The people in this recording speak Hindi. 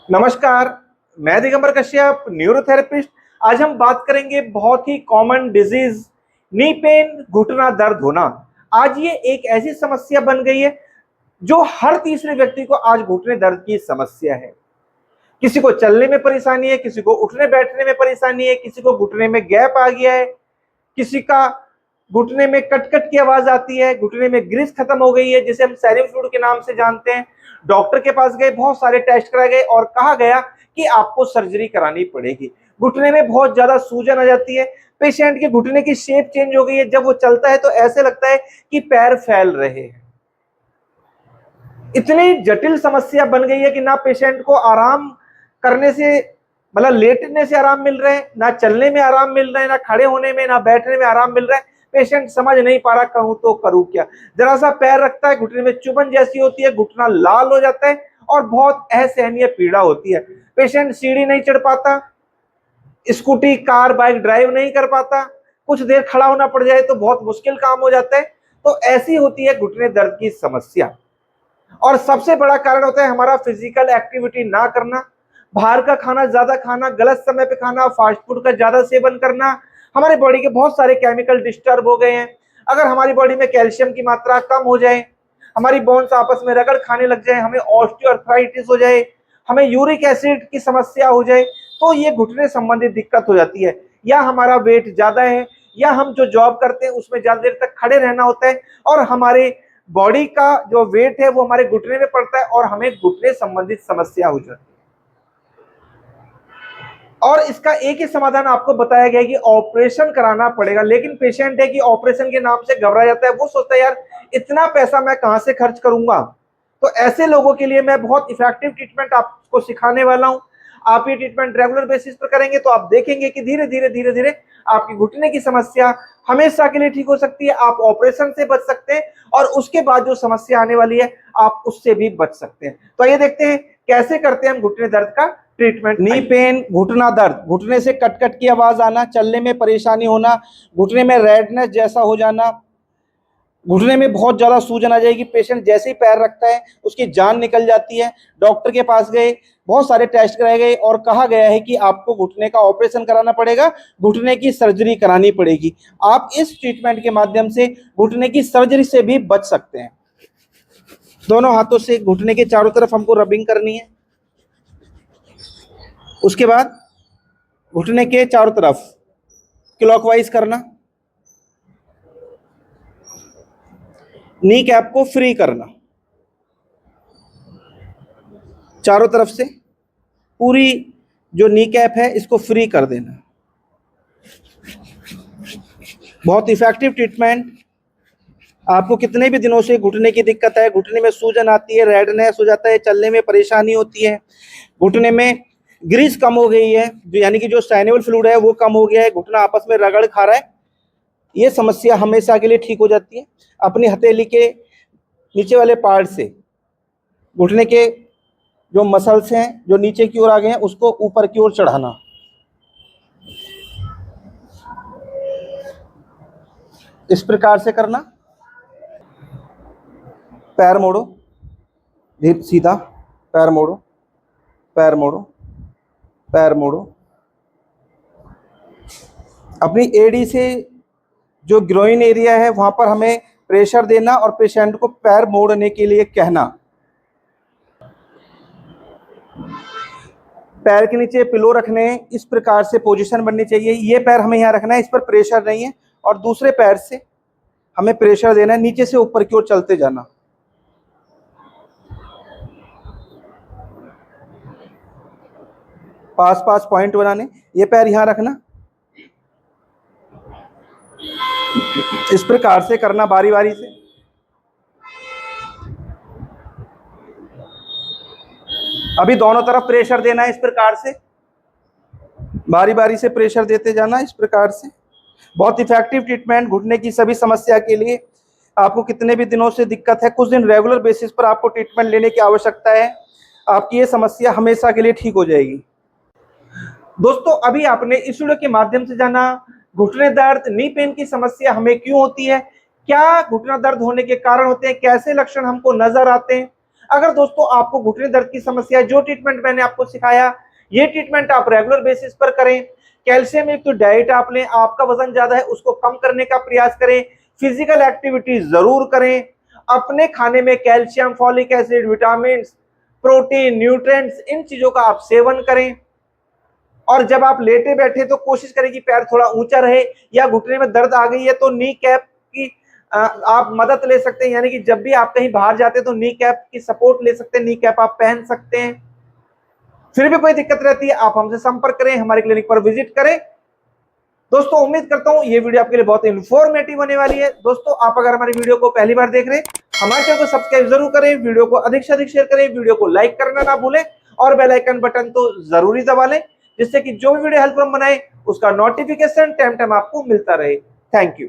नमस्कार। मैं दिगंबर कश्यप, न्यूरोथेरेपिस्ट। आज हम बात करेंगे बहुत ही कॉमन डिजीज नी पेन, घुटना दर्द होना। आज ये एक ऐसी समस्या बन गई है जो हर तीसरे व्यक्ति को आज घुटने दर्द की समस्या है। किसी को चलने में परेशानी है, किसी को उठने बैठने में परेशानी है, किसी को घुटने में गैप आ गया है, किसी का घुटने में कट कट की आवाज आती है, घुटने में ग्रिस खत्म हो गई है जिसे हम सैरिंग फ्लूइड के नाम से जानते हैं। डॉक्टर के पास गए, बहुत सारे टेस्ट कराए गए और कहा गया कि आपको सर्जरी करानी पड़ेगी। घुटने में बहुत ज्यादा सूजन आ जाती है, पेशेंट के घुटने की शेप चेंज हो गई है। जब वो चलता है तो ऐसे लगता है कि पैर फैल रहे हैं। इतनी जटिल समस्या बन गई है कि ना पेशेंट को आराम करने से मतलब लेटने से आराम मिल रहा है, ना चलने में आराम मिल रहा है, ना खड़े होने में, ना बैठने में आराम मिल रहा है। पेशेंट समझ नहीं पा रहा कहूं तो करूं क्या। जरा सा पैर रखता है, घुटने में चुभन जैसी होती है, घुटना लाल हो जाता है और बहुत असहनीय पीड़ा होती है। पेशेंट सीढ़ी नहीं चढ़ पाता, स्कूटी कार बाइक ड्राइव नहीं कर पाता, कुछ देर खड़ा होना पड़ जाए तो बहुत मुश्किल काम हो जाता है। तो ऐसी होती है घुटने दर्द की समस्या। और सबसे बड़ा कारण होता है हमारा फिजिकल एक्टिविटी ना करना, बाहर का खाना ज्यादा खाना, गलत समय पे खाना, फास्ट फूड का ज्यादा सेवन करना। हमारी बॉडी के बहुत सारे केमिकल डिस्टर्ब हो गए हैं। अगर हमारी बॉडी में कैल्शियम की मात्रा कम हो जाए, हमारी बोन्स आपस में रगड़ खाने लग जाए, हमें ऑस्टियोआर्थराइटिस हो जाए, हमें यूरिक एसिड की समस्या हो जाए, तो ये घुटने संबंधित दिक्कत हो जाती है। या हमारा वेट ज्यादा है, या हम जो जॉब करते हैं उसमें ज्यादा देर तक खड़े रहना होता है और हमारे बॉडी का जो वेट है वो हमारे घुटने में पड़ता है और हमें घुटने संबंधित समस्या हो जाती है। और इसका एक ही समाधान आपको बताया गया कि ऑपरेशन कराना पड़ेगा। लेकिन पेशेंट है कि ऑपरेशन के नाम से घबरा जाता है, वो सोचता है यार इतना पैसा मैं कहां से खर्च करूंगा। तो ऐसे लोगों के लिए मैं बहुत इफेक्टिव ट्रीटमेंट आपको सिखाने वाला हूं। आप ये ट्रीटमेंट रेगुलर बेसिस पर करेंगे तो आप देखेंगे कि धीरे धीरे धीरे धीरे आपकी घुटने की समस्या हमेशा के लिए ठीक हो सकती है। आप ऑपरेशन से बच सकते हैं और उसके बाद जो समस्या आने वाली है आप उससे भी बच सकते हैं। तो ये देखते हैं कैसे करते हैं हम घुटने दर्द का ट्रीटमेंट। नी पेन, घुटना दर्द, घुटने से कट कट की आवाज आना, चलने में परेशानी होना, घुटने में रेडनेस जैसा हो जाना, घुटने में बहुत ज्यादा सूजन आ जाएगी, पेशेंट जैसे ही पैर रखता है उसकी जान निकल जाती है। डॉक्टर के पास गए, बहुत सारे टेस्ट कराए गए और कहा गया है कि आपको घुटने का ऑपरेशन कराना पड़ेगा, घुटने की सर्जरी करानी पड़ेगी। आप इस ट्रीटमेंट के माध्यम से घुटने की सर्जरी से भी बच सकते हैं। दोनों हाथों से घुटने के चारों तरफ हमको रबिंग करनी है। उसके बाद घुटने के चारों तरफ क्लॉकवाइज करना, नी कैप को फ्री करना, चारों तरफ से पूरी जो नी कैप है इसको फ्री कर देना। बहुत इफेक्टिव ट्रीटमेंट। आपको कितने भी दिनों से घुटने की दिक्कत है, घुटने में सूजन आती है, रेडनेस हो जाता है, चलने में परेशानी होती है, घुटने में ग्रीस कम हो गई है, जो यानी कि जो साइनोवियल फ्लूइड है वो कम हो गया है, घुटना आपस में रगड़ खा रहा है, ये समस्या हमेशा के लिए ठीक हो जाती है। अपनी हथेली के नीचे वाले पार्ट से घुटने के जो मसल्स हैं जो नीचे की ओर आ गए हैं उसको ऊपर की ओर चढ़ाना। इस प्रकार से करना। पैर मोड़ो, धीरे सीधा, पैर मोड़ो, पैर मोड़ो, पैर मोड़ो। अपनी एडी से जो ग्रोइन एरिया है वहां पर हमें प्रेशर देना और पेशेंट को पैर मोड़ने के लिए कहना। पैर के नीचे पिलो रखने, इस प्रकार से पोजीशन बननी चाहिए। ये पैर हमें यहाँ रखना है, इस पर प्रेशर नहीं है, और दूसरे पैर से हमें प्रेशर देना है, नीचे से ऊपर की ओर चलते जाना। पास पास पॉइंट बनाने, ये पैर यहाँ रखना, इस प्रकार से करना बारी बारी से। अभी दोनों तरफ प्रेशर देना है, इस प्रकार से बारी बारी से प्रेशर देते जाना, इस प्रकार से। बहुत इफेक्टिव ट्रीटमेंट घुटने की सभी समस्या के लिए। आपको कितने भी दिनों से दिक्कत है, कुछ दिन रेगुलर बेसिस पर आपको ट्रीटमेंट लेने की आवश्यकता है, आपकी ये समस्या हमेशा के लिए ठीक हो जाएगी। दोस्तों, अभी आपने इस वीडियो के माध्यम से जाना घुटने दर्द, नी पेन की समस्या हमें क्यों होती है, क्या घुटना दर्द होने के कारण होते हैं, कैसे लक्षण हमको नजर आते हैं। अगर दोस्तों आपको घुटने दर्द की समस्या है, जो ट्रीटमेंट मैंने आपको सिखाया ये ट्रीटमेंट आप रेगुलर बेसिस पर करें। कैल्शियम युक्त डाइट आप लें, आपका वजन ज्यादा है उसको कम करने का प्रयास करें, फिजिकल एक्टिविटी जरूर करें, अपने खाने में calcium, folic acid, vitamin, protein, nutrients इन चीजों का आप सेवन करें। और जब आप लेटे बैठे तो कोशिश करें कि पैर थोड़ा ऊंचा रहे, या घुटने में दर्द आ गई है तो नी कैप की आप मदद ले सकते हैं, यानी कि जब भी आप कहीं बाहर जाते हैं तो नी कैप की सपोर्ट ले सकते हैं, नी कैप आप पहन सकते हैं। फिर भी कोई दिक्कत रहती है आप हमसे संपर्क करें, हमारे क्लिनिक पर विजिट करें। दोस्तों उम्मीद करता हूं ये वीडियो आपके लिए बहुत इंफॉर्मेटिव होने वाली है। दोस्तों आप अगर हमारी वीडियो को पहली बार देख रहे हैं, हमारे चैनल को सब्सक्राइब जरूर करें, वीडियो को अधिक से अधिक शेयर करें, वीडियो को लाइक करना ना भूलें और बेल आइकन बटन तो जरूरी दबा लें, जिससे कि जो भी वीडियो हेल्प हम बनाए उसका नोटिफिकेशन टाइम टाइम आपको मिलता रहे। Thank you.